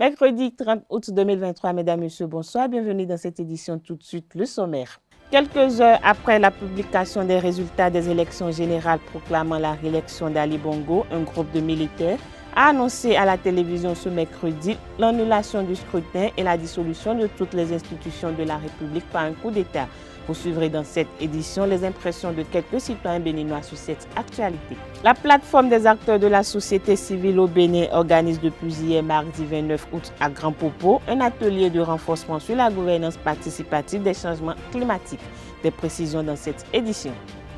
Mercredi 30 août 2023, mesdames, messieurs, bonsoir. Bienvenue dans cette édition. Tout de suite, le sommaire. Quelques heures après la publication des résultats des élections générales proclamant la réélection d'Ali Bongo, un groupe de militaires a annoncé à la télévision ce mercredi l'annulation du scrutin et la dissolution de toutes les institutions de la République par un coup d'État. Vous suivrez dans cette édition les impressions de quelques citoyens béninois sur cette actualité. La plateforme des acteurs de la société civile au Bénin organise depuis hier mardi 29 août à Grand Popo un atelier de renforcement sur la gouvernance participative des changements climatiques. Des précisions dans cette édition.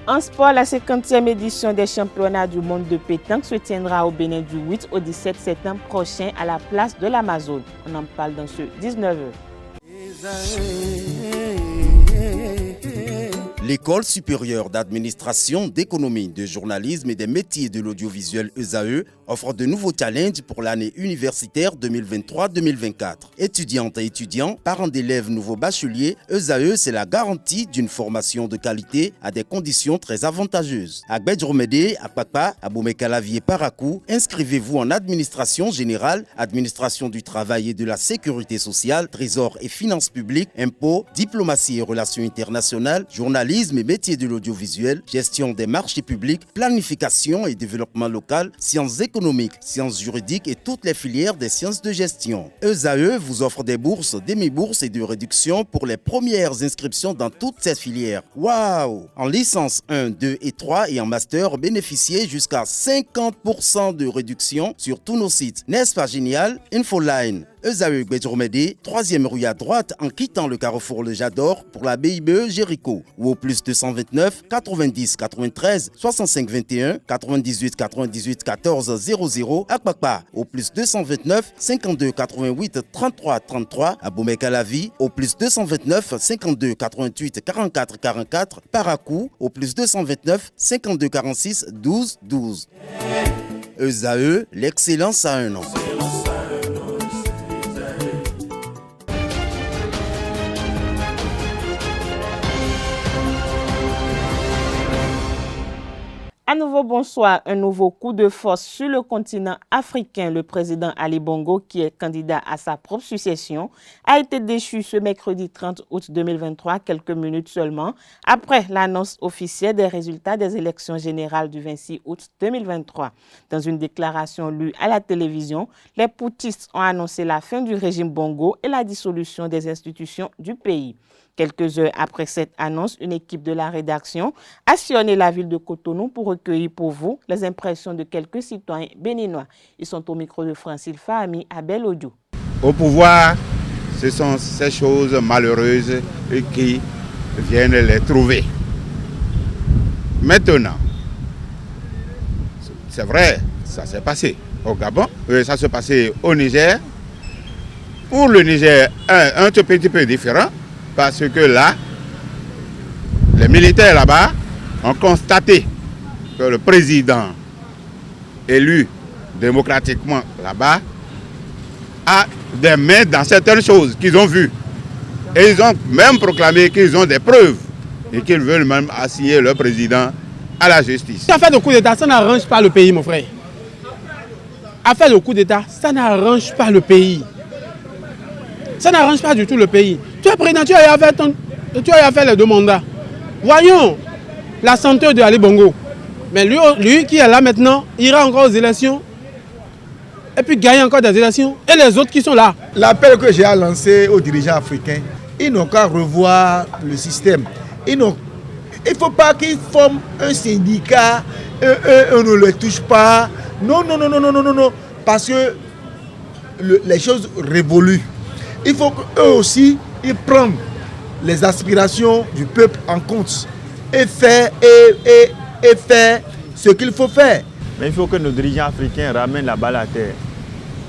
En sport, la 50e édition des championnats du monde de pétanque se tiendra au Bénin du 8 au 17 septembre prochain à la place de l'Amazone. On en parle dans ce 19h. L'École supérieure d'administration, d'économie, de journalisme et des métiers de l'audiovisuel ESAE offre de nouveaux challenges pour l'année universitaire 2023-2024. Étudiantes et étudiants, parents d'élèves nouveaux bacheliers, ESAE, c'est la garantie d'une formation de qualité à des conditions très avantageuses. À Gbedjromede, à Papa, à Bomekalavi et Parakou, inscrivez-vous en administration générale, administration du travail et de la sécurité sociale, trésor et finances publiques, impôts, diplomatie et relations internationales, journalisme et métiers de l'audiovisuel, gestion des marchés publics, planification et développement local, sciences économiques, sciences juridiques et toutes les filières des sciences de gestion. ESAE vous offre des bourses, demi-bourses et de réductions pour les premières inscriptions dans toutes ces filières. Waouh! En licence 1, 2 et 3 et en master, bénéficiez jusqu'à 50% de réduction sur tous nos sites. N'est-ce pas génial? Infoline. ESAE Gbedjromede, 3e rue à droite en quittant le carrefour Le Jador pour la BIBE Jéricho ou au plus 229 90 93 65 21 98 98 14 00 à Kpakpa au plus 229 52 88 33 33 à Bomekalavi au plus 229 52 88 44 44 Parakou au plus 229 52 46 12 12. ESAE, l'excellence à un nom. À nouveau, bonsoir. Un nouveau coup de force sur le continent africain. Le président Ali Bongo, qui est candidat à sa propre succession, a été déchu ce mercredi 30 août 2023, quelques minutes seulement, après l'annonce officielle des résultats des élections générales du 26 août 2023. Dans une déclaration lue à la télévision, les poutistes ont annoncé la fin du régime Bongo et la dissolution des institutions du pays. Quelques heures après cette annonce, une équipe de la rédaction a sillonné la ville de Cotonou pour recueillir pour vous les impressions de quelques citoyens béninois. Ils sont au micro de Francine Fahami à Bel Audio. Au pouvoir, ce sont ces choses malheureuses qui viennent les trouver. Maintenant, c'est vrai, ça s'est passé au Gabon, ça s'est passé au Niger. Pour le Niger, un tout petit peu différent. Parce que là, les militaires là-bas ont constaté que le président élu démocratiquement là-bas a des mains dans certaines choses qu'ils ont vues. Et ils ont même proclamé qu'ils ont des preuves et qu'ils veulent même assigner le président à la justice. Affaire de coup d'État, ça n'arrange pas le pays, mon frère. Affaire de coup d'État, ça n'arrange pas le pays. Ça n'arrange pas du tout le pays. Tu es président, tu as fait les 2 mandats. Voyons la santé de Ali Bongo. Mais lui qui est là maintenant, ira encore aux élections. Et puis gagne encore des élections. Et les autres qui sont là. L'appel que j'ai lancé aux dirigeants africains, ils n'ont qu'à revoir le système. Il ne faut pas qu'ils forment un syndicat, on ne les touche pas. Non. Parce que les choses révoluent. Il faut qu'eux aussi, ils prennent les aspirations du peuple en compte et faire ce qu'il faut faire. Mais il faut que nos dirigeants africains ramènent la balle à terre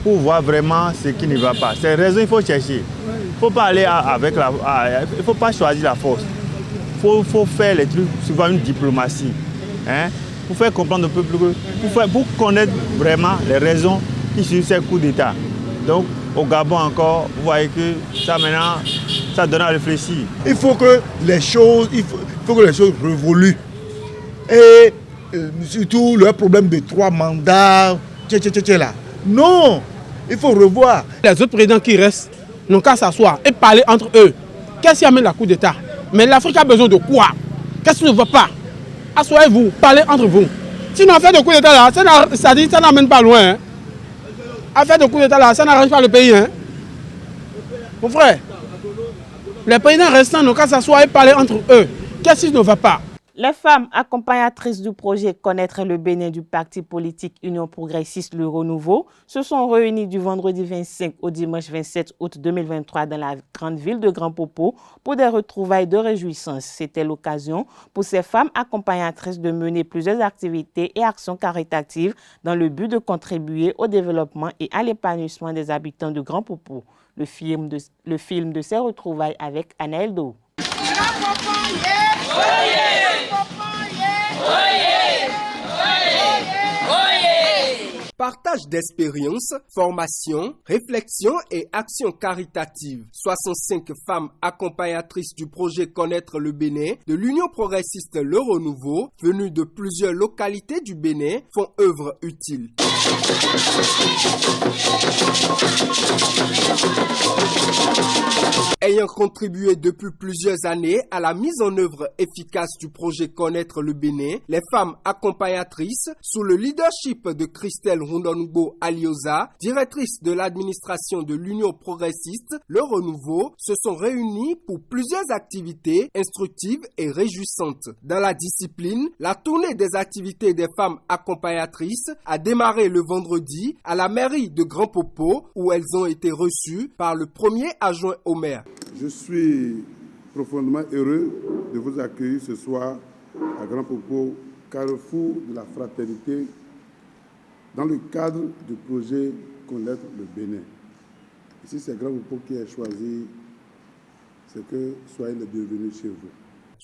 pour voir vraiment ce qui ne va pas. Ces raisons, il faut chercher. Il ne faut pas aller avec il faut pas choisir la force. Il faut faire les trucs suivant une diplomatie. Pour faire comprendre au peuple, pour connaître vraiment les raisons qui suivent ces coups d'État. Donc, au Gabon encore, vous voyez que ça maintenant, ça donne à réfléchir. Il faut que les choses révoluent. Et surtout le problème de 3 mandats, là. Non, Il faut revoir. Les autres présidents qui restent n'ont qu'à s'asseoir et parler entre eux. Qu'est-ce qui amène la coup d'État? Mais l'Afrique a besoin de quoi? Qu'est-ce qui ne va pas? Assoyez-vous, parlez entre vous. Sinon, affaire de coup d'État là, ça n'amène pas loin. Hein. Affaire de coup d'État là, ça n'arrange pas le pays. Hein. Mon frère, les présidents restants n'ont qu'à s'asseoir et parler entre eux. Qu'est-ce qui ne va pas? Les femmes accompagnatrices du projet Connaître le Bénin du parti politique Union progressiste Le Renouveau se sont réunies du vendredi 25 au dimanche 27 août 2023 dans la grande ville de Grand Popo pour des retrouvailles de réjouissance. C'était l'occasion pour ces femmes accompagnatrices de mener plusieurs activités et actions caritatives dans le but de contribuer au développement et à l'épanouissement des habitants de Grand Popo. Le film de ces retrouvailles avec Anna Eldo. Partage d'expériences, formation, réflexion et actions caritatives. 65 femmes accompagnatrices du projet Connaître le Bénin de l'Union progressiste Le Renouveau, venues de plusieurs localités du Bénin, font œuvre utile. Ayant contribué depuis plusieurs années à la mise en œuvre efficace du projet Connaître le Bénin, les femmes accompagnatrices, sous le leadership de Christelle Rundonugbo Alioza, directrice de l'administration de l'Union progressiste Le Renouveau, se sont réunies pour plusieurs activités instructives et réjouissantes. Dans la discipline, la tournée des activités des femmes accompagnatrices a démarré le vendredi à la mairie de Grand Popo où elles ont été reçues par le premier adjoint au maire. Je suis profondément heureux de vous accueillir ce soir à Grand Popo, carrefour de la fraternité, dans le cadre du projet Connaître le Bénin. Ici, c'est Grand Popo qui est choisi, c'est que soyez les bienvenus chez vous.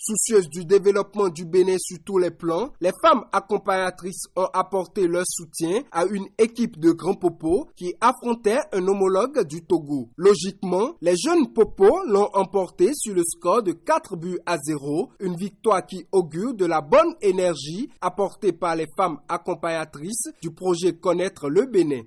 Soucieuses du développement du Bénin sur tous les plans, les femmes accompagnatrices ont apporté leur soutien à une équipe de Grand Popo qui affrontait un homologue du Togo. Logiquement, les jeunes Popo l'ont emporté sur le score de 4-0, une victoire qui augure de la bonne énergie apportée par les femmes accompagnatrices du projet Connaître le Bénin.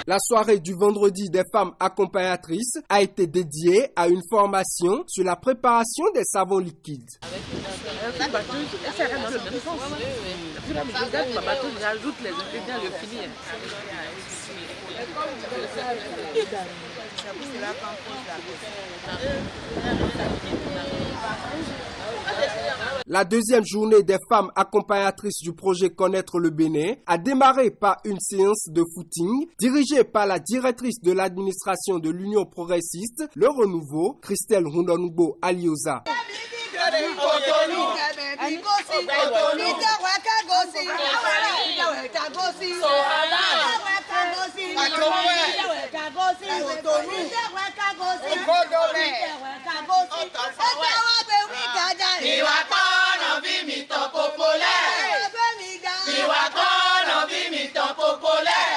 La soirée du vendredi des femmes accompagnatrices a été dédiée à une formation sur la préparation des savons liquides. La deuxième journée des femmes accompagnatrices du projet Connaître le Bénin a démarré par une séance de footing dirigée par la directrice de l'administration de l'Union progressiste Le Renouveau, Christelle Rundonugbo Alioza.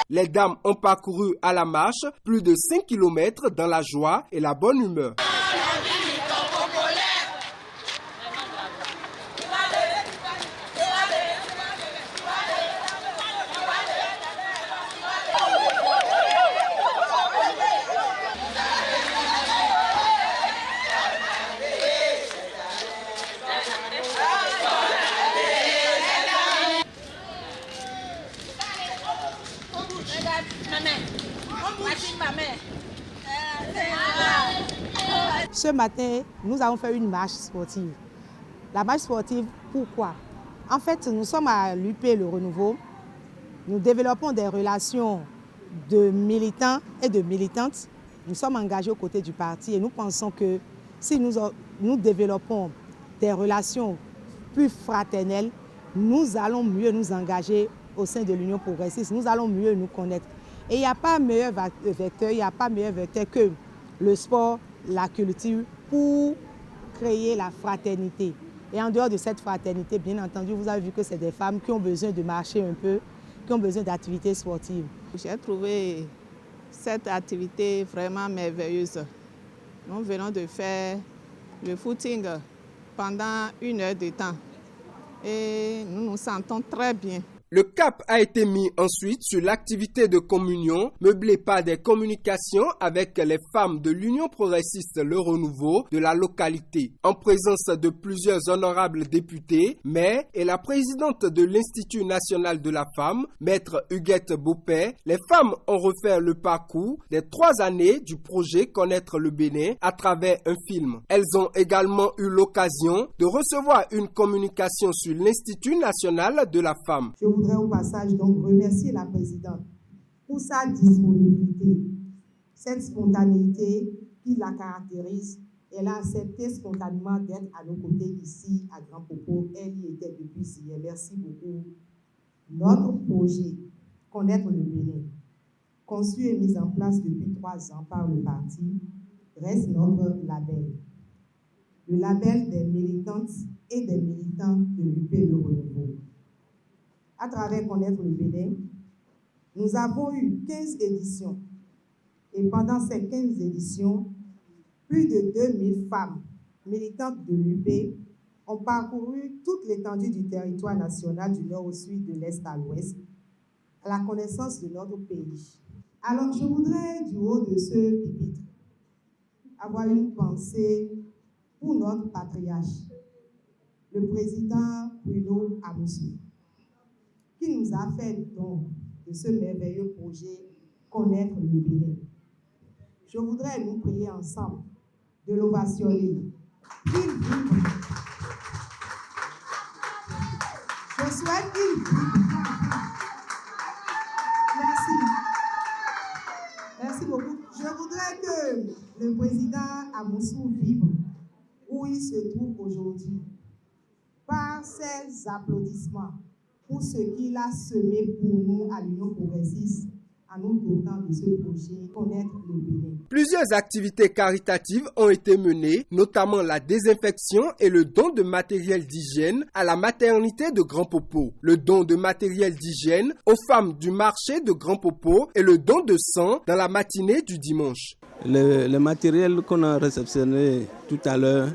Les dames ont parcouru à la marche plus de 5 km dans la joie et la bonne humeur. Ce matin, nous avons fait une marche sportive. La marche sportive, pourquoi? En fait, nous sommes à l'UP Le Renouveau. Nous développons des relations de militants et de militantes. Nous sommes engagés aux côtés du parti et nous pensons que si nous développons des relations plus fraternelles, nous allons mieux nous engager au sein de l'Union progressiste. Nous allons mieux nous connaître. Et il n'y a pas meilleur vecteur que le sport, la culture, pour créer la fraternité. Et en dehors de cette fraternité, bien entendu, vous avez vu que c'est des femmes qui ont besoin de marcher un peu, qui ont besoin d'activités sportives. J'ai trouvé cette activité vraiment merveilleuse. Nous venons de faire le footing pendant 1 heure de temps et nous nous sentons très bien. Le cap a été mis ensuite sur l'activité de communion, meublée par des communications avec les femmes de l'Union progressiste Le Renouveau de la localité, en présence de plusieurs honorables députés, maires et la présidente de l'Institut national de la femme, maître Huguette Beaupet. Les femmes ont refait le parcours des 3 années du projet Connaître le Bénin à travers un film. Elles ont également eu l'occasion de recevoir une communication sur l'Institut national de la femme. Je voudrais au passage donc remercier la présidente pour sa disponibilité, cette spontanéité qui la caractérise. Elle a accepté spontanément d'être à nos côtés ici à Grand Popo. Elle y était depuis hier. Merci beaucoup. Notre projet Connaître le Bénin, conçu et mis en place depuis 3 ans par le parti, reste notre label. Le label des militantes et des militants de l'UP Le Renouveau. À travers Connaître le Bénin, nous avons eu 15 éditions. Et pendant ces 15 éditions, plus de 2000 femmes militantes de l'UP ont parcouru toute l'étendue du territoire national du nord au sud, de l'est à l'ouest, à la connaissance de notre pays. Alors, je voudrais, du haut de ce pupitre, avoir une pensée pour notre patriarche, le président Bruno Amousou, qui nous a fait don de ce merveilleux projet Connaître le Bénin. Je voudrais nous prier ensemble de l'ovationner. Qu'il vive. Je souhaite qu'il vive. Merci. Merci beaucoup. Je voudrais que le président Amousou vibre où il se trouve aujourd'hui par ses applaudissements pour ce qu'il a semé pour nous à l'Union progressiste en nous dotant de ce projet Connaître le Bénin. Plusieurs activités caritatives ont été menées, notamment la désinfection et le don de matériel d'hygiène à la maternité de Grand Popo, le don de matériel d'hygiène aux femmes du marché de Grand Popo et le don de sang dans la matinée du dimanche. Le matériel qu'on a réceptionné tout à l'heure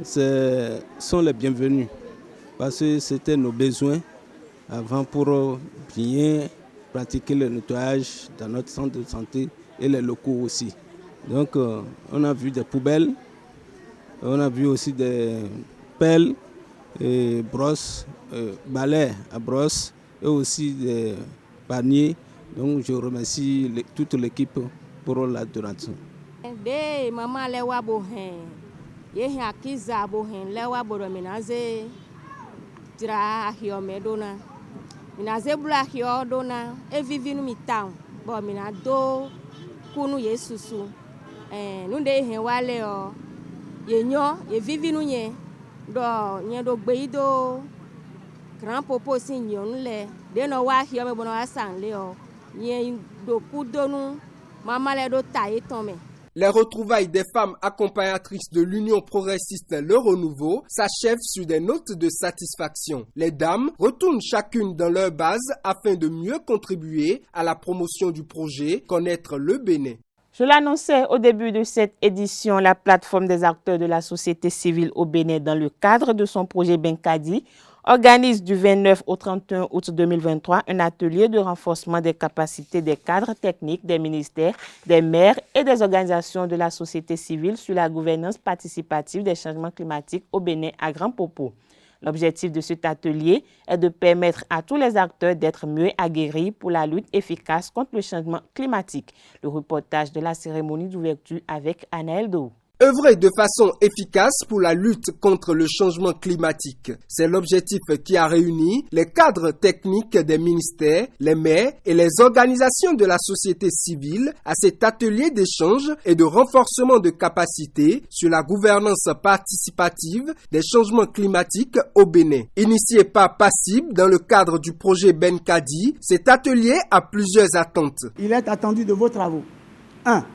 sont les bienvenus parce que c'était nos besoins avant pour bien pratiquer le nettoyage dans notre centre de santé et les locaux aussi. Donc on a vu des poubelles, on a vu aussi des pelles, et brosses, balais à brosse et aussi des paniers. Donc je remercie toute l'équipe pour la donation. Mina zebula hio dona evivi nu mitao bo mina do kunu yesusu nunde he wale o yenyo evivi nu nye do nye do gbeido Grand Popo sinyon le de no wa hio me bono asanle o nye do kudonu mama le do taye tome. Les retrouvailles des femmes accompagnatrices de l'Union progressiste Le Renouveau s'achèvent sur des notes de satisfaction. Les dames retournent chacune dans leur base afin de mieux contribuer à la promotion du projet Connaître le Bénin. Je l'annonçais au début de cette édition, la plateforme des acteurs de la société civile au Bénin, dans le cadre de son projet Benkadi, organise du 29 au 31 août 2023 un atelier de renforcement des capacités des cadres techniques des ministères, des maires et des organisations de la société civile sur la gouvernance participative des changements climatiques au Bénin à Grand Popo. L'objectif de cet atelier est de permettre à tous les acteurs d'être mieux aguerris pour la lutte efficace contre le changement climatique. Le reportage de la cérémonie d'ouverture avec Anaël Dou. Œuvrer de façon efficace pour la lutte contre le changement climatique. C'est l'objectif qui a réuni les cadres techniques des ministères, les maires et les organisations de la société civile à cet atelier d'échange et de renforcement de capacités sur la gouvernance participative des changements climatiques au Bénin. Initié par Passib dans le cadre du projet Benkadi, cet atelier a plusieurs attentes. Il est attendu de vos travaux. 1.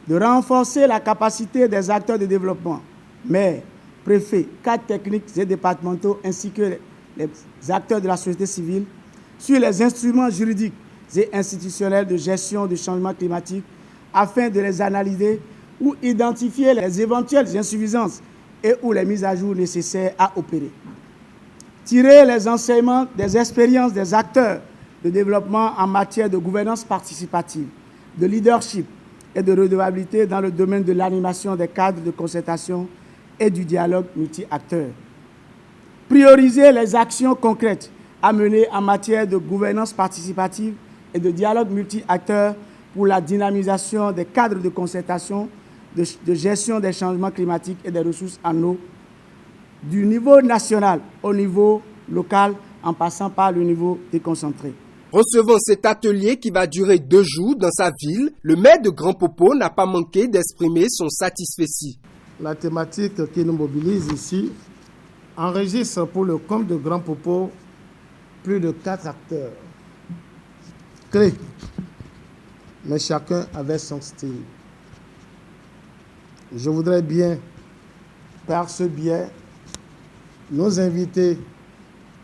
De renforcer la capacité des acteurs de développement, maires, préfets, cadres techniques et départementaux, ainsi que les acteurs de la société civile, sur les instruments juridiques et institutionnelles de gestion du changement climatique afin de les analyser ou identifier les éventuelles insuffisances et ou les mises à jour nécessaires à opérer. Tirer les enseignements des expériences des acteurs de développement en matière de gouvernance participative, de leadership et de redevabilité dans le domaine de l'animation des cadres de concertation et du dialogue multi-acteurs. Prioriser les actions concrètes à mener en matière de gouvernance participative et de dialogue multi-acteurs pour la dynamisation des cadres de concertation, de gestion des changements climatiques et des ressources en eau, du niveau national au niveau local, en passant par le niveau déconcentré. Recevant cet atelier qui va durer 2 jours dans sa ville, le maire de Grand Popo n'a pas manqué d'exprimer son satisfecit. La thématique qui nous mobilise ici enregistre pour le compte de Grand Popo plus de 4 acteurs clés, mais chacun avait son style. Je voudrais bien, par ce biais, nous inviter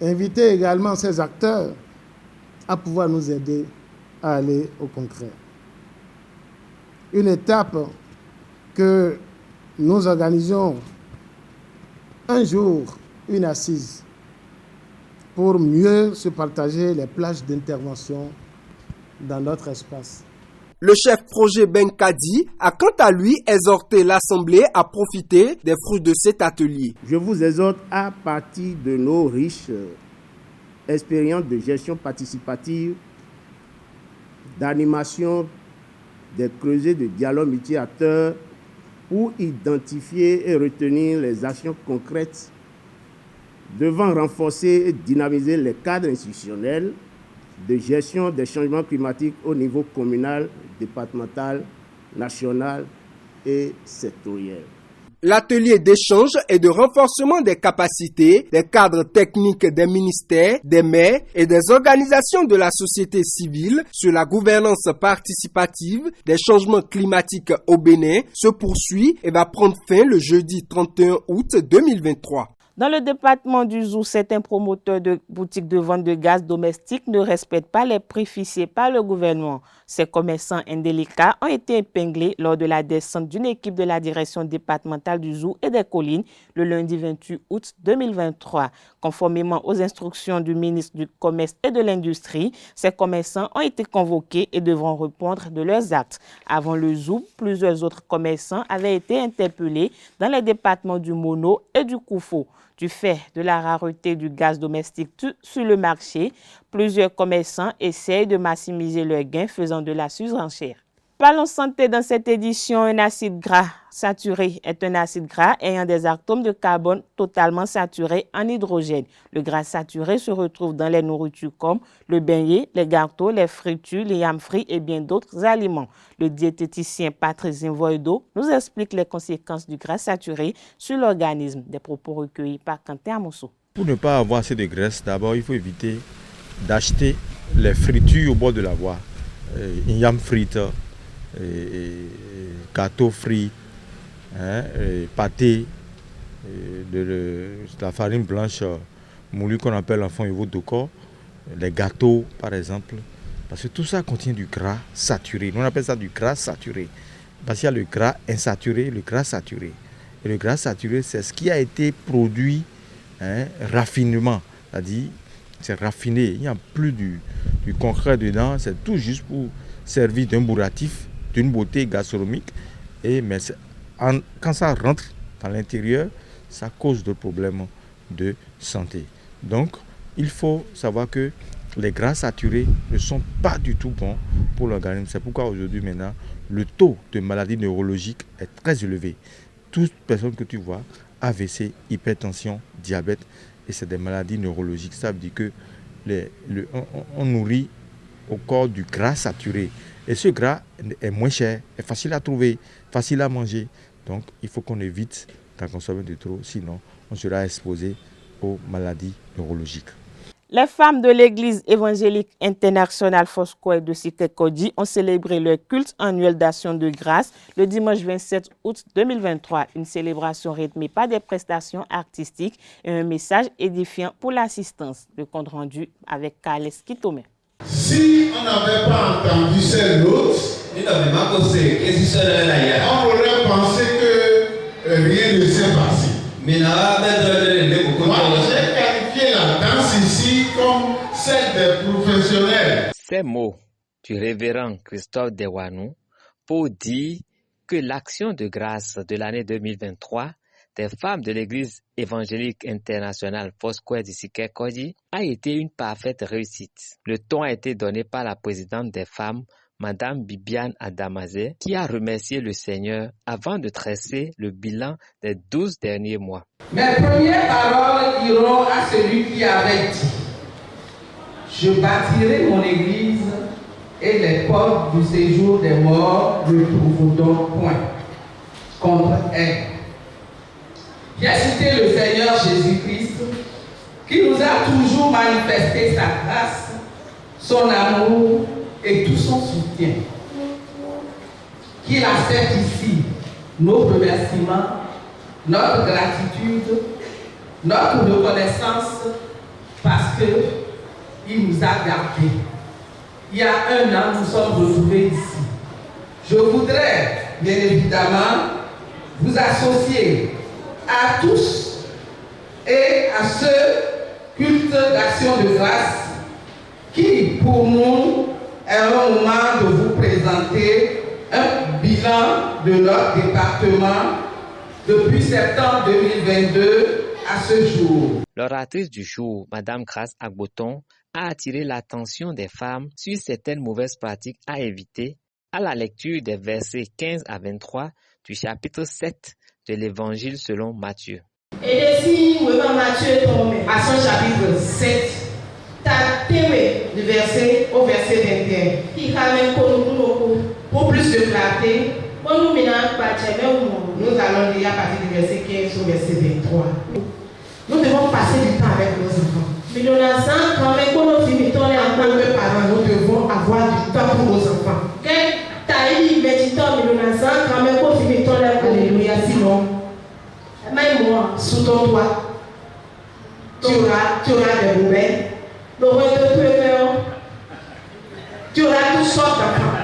également ces acteurs à pouvoir nous aider à aller au concret. Une étape que nous organisions un jour, une assise, pour mieux se partager les plages d'intervention dans notre espace. Le chef projet Ben Kadi a quant à lui exhorté l'Assemblée à profiter des fruits de cet atelier. Je vous exhorte à partir de nos riches expériences de gestion participative, d'animation des creusets de dialogue multi-acteurs pour identifier et retenir les actions concrètes devant renforcer et dynamiser les cadres institutionnels de gestion des changements climatiques au niveau communal, départemental, national et sectoriel. L'atelier d'échange et de renforcement des capacités des cadres techniques des ministères, des maires et des organisations de la société civile sur la gouvernance participative des changements climatiques au Bénin se poursuit et va prendre fin le jeudi 31 août 2023. Dans le département du Zou, certains promoteurs de boutiques de vente de gaz domestique ne respectent pas les prix fixés par le gouvernement. Ces commerçants indélicats ont été épinglés lors de la descente d'une équipe de la direction départementale du Zou et des Collines le lundi 28 août 2023. Conformément aux instructions du ministre du Commerce et de l'Industrie, ces commerçants ont été convoqués et devront répondre de leurs actes. Avant le Zou, plusieurs autres commerçants avaient été interpellés dans les départements du Mono et du Koufo. Du fait de la rareté du gaz domestique sur le marché, plusieurs commerçants essayent de maximiser leurs gains faisant de la surenchère. Parlons santé dans cette édition. Un acide gras saturé est un acide gras ayant des atomes de carbone totalement saturés en hydrogène. Le gras saturé se retrouve dans les nourritures comme le beignet, les gâteaux, les fritures, les yams frits et bien d'autres aliments. Le diététicien Patrice Voido nous explique les conséquences du gras saturé sur l'organisme. Des propos recueillis par Quentin Amosso. Pour ne pas avoir assez de graisse, d'abord il faut éviter d'acheter les fritures au bord de la voie. Une yam frite, gâteau frit, pâté, de la farine blanche moulue qu'on appelle en fond doko, les gâteaux par exemple, parce que tout ça contient du gras saturé. Nous on appelle ça du gras saturé, parce qu'il y a le gras insaturé et le gras saturé. Et le gras saturé, c'est ce qui a été produit raffinement, c'est-à-dire c'est raffiné, il n'y a plus du concret dedans, c'est tout juste pour servir d'un bourratif, d'une beauté gastronomique, mais quand ça rentre dans l'intérieur, ça cause des problèmes de santé. Donc, il faut savoir que les gras saturés ne sont pas du tout bons pour l'organisme. C'est pourquoi aujourd'hui, maintenant, le taux de maladies neurologiques est très élevé. Toute personne que tu vois, AVC, hypertension, diabète, et c'est des maladies neurologiques. Ça veut dire que on nourrit au corps du gras saturé. Et ce gras est moins cher, est facile à trouver, facile à manger. Donc il faut qu'on évite d'en consommer de trop, sinon on sera exposé aux maladies neurologiques. Les femmes de l'Église évangélique internationale Foscoe de Sikekodi ont célébré leur culte annuel d'action de grâce le dimanche 27 août 2023. Une célébration rythmée par des prestations artistiques et un message édifiant pour l'assistance. Le compte rendu avec Carles Kitome. Si on n'avait pas entendu ces notes, on aurait pensé que rien ne s'est passé. Moi, j'ai qualifié la danse ici comme celle des professionnels. Ces mots du révérend Christophe Dewanou pour dire que l'action de grâce de l'année 2023 des femmes de l'Église évangélique internationale Foursquare du Sikher-Kodji a été une parfaite réussite. Le ton a été donné par la présidente des femmes, Madame Bibiane Adamazé, qui a remercié le Seigneur avant de dresser le bilan des 12 derniers mois. Mes premières paroles iront à celui qui avait dit « Je bâtirai mon église et les portes du séjour des morts ne trouveront point contre elle. » J'ai cité le Seigneur Jésus-Christ qui nous a toujours manifesté sa grâce, son amour et tout son soutien. Qu'il accepte ici nos remerciements, notre gratitude, notre reconnaissance parce qu'il nous a gardés. Il y a un an, nous sommes retrouvés ici. Je voudrais, bien évidemment, vous associer à tous et à ce culte d'action de grâce qui, pour nous, est un moment de vous présenter un bilan de notre département depuis septembre 2022 à ce jour. L'oratrice du jour, Madame Grace Agboton, a attiré l'attention des femmes sur certaines mauvaises pratiques à éviter à la lecture des versets 15 à 23 du chapitre 7 de l'Évangile selon Matthieu. Et si Matthieu tombe à son chapitre 7, du verset au verset 21. Pour plus de clarté, nous allons lire à partir du verset 15 au verset 23. Nous devons passer du temps avec nos enfants. En tant que parents, nous devons avoir du temps pour nos enfants. Alléluia, sinon, même moi, sous ton toit, tu auras des boubelles, tu auras toutes sortes d'enfants.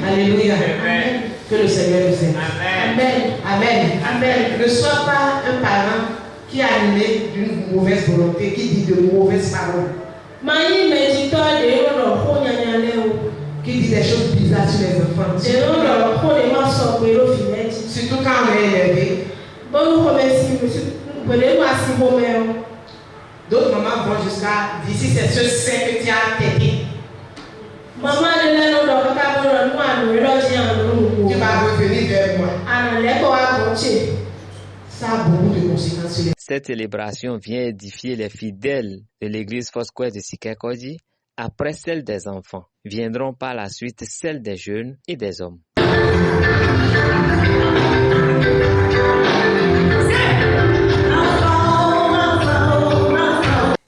Alléluia. Amen. Que le Seigneur nous aide. Amen. Amen. Amen. Ne sois pas un parent qui est animé d'une mauvaise volonté, qui dit de mauvaises paroles. Qui dit des choses bizarres sur les enfants. Surtout quand on est élevé. D'autres mamans vont jusqu'à d'ici c'est ce sein que tu as têté. Tu vas revenir vers moi. Ça a beaucoup de conséquences sur les... Cette célébration vient édifier les fidèles de l'église Foursquare de Sikher-Kodji. Après celle des enfants, viendront par la suite celles des jeunes et des hommes.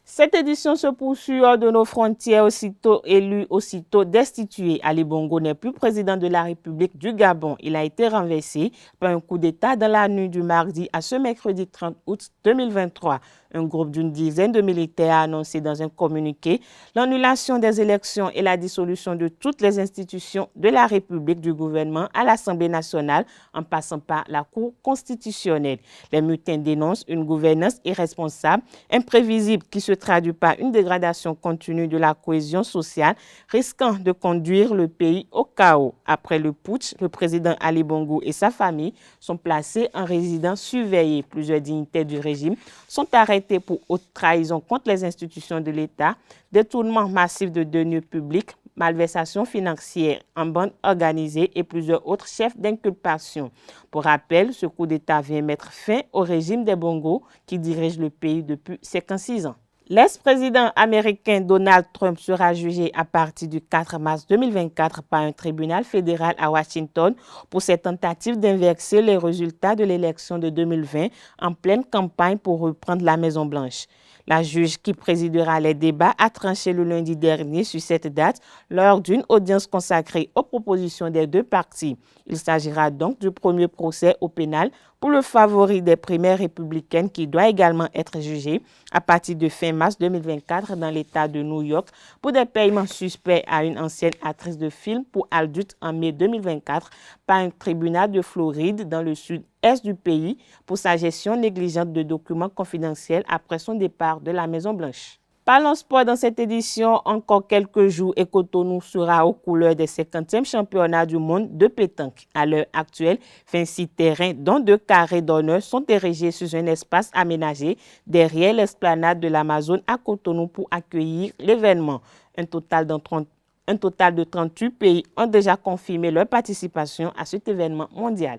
Cette édition se poursuit hors de nos frontières. Aussitôt élu, aussitôt destitué, Ali Bongo n'est plus président de la République du Gabon. Il a été renversé par un coup d'État dans la nuit du mardi à ce mercredi 30 août 2023. Un groupe d'une dizaine de militaires a annoncé dans un communiqué l'annulation des élections et la dissolution de toutes les institutions de la République, du gouvernement à l'Assemblée nationale, en passant par la Cour constitutionnelle. Les mutins dénoncent une gouvernance irresponsable, imprévisible, qui se traduit par une dégradation continue de la cohésion sociale, risquant de conduire le pays au chaos. Après le putsch, le président Ali Bongo et sa famille sont placés en résidence surveillée. Plusieurs dignitaires du régime sont arrêtés pour haute trahison contre les institutions de l'État, détournement massif de deniers publics, malversation financière en bande organisée et plusieurs autres chefs d'inculpation. Pour rappel, ce coup d'État vient mettre fin au régime des Bongo qui dirige le pays depuis 56 ans. L'ex-président américain Donald Trump sera jugé à partir du 4 mars 2024 par un tribunal fédéral à Washington pour ses tentatives d'inverser les résultats de l'élection de 2020 en pleine campagne pour reprendre la Maison-Blanche. La juge qui présidera les débats a tranché le lundi dernier sur cette date lors d'une audience consacrée aux propositions des deux partis. Il s'agira donc du premier procès au pénal pour le favori des primaires républicaines qui doit également être jugé à partir de fin mars 2024 dans l'État de New York pour des paiements suspects à une ancienne actrice de film pour adultes en mai 2024 par un tribunal de Floride dans le sud-est du pays pour sa gestion négligente de documents confidentiels après son départ de la Maison-Blanche. Parlons sport dans cette édition. Encore quelques jours et Cotonou sera aux couleurs des 50e championnats du monde de pétanque. À l'heure actuelle, 26 terrains, dont 2 carrés d'honneur, sont érigés sur un espace aménagé derrière l'esplanade de l'Amazone à Cotonou pour accueillir l'événement. Un total de 38 pays ont déjà confirmé leur participation à cet événement mondial.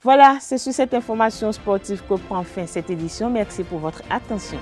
Voilà, c'est sur cette information sportive que prend fin cette édition. Merci pour votre attention.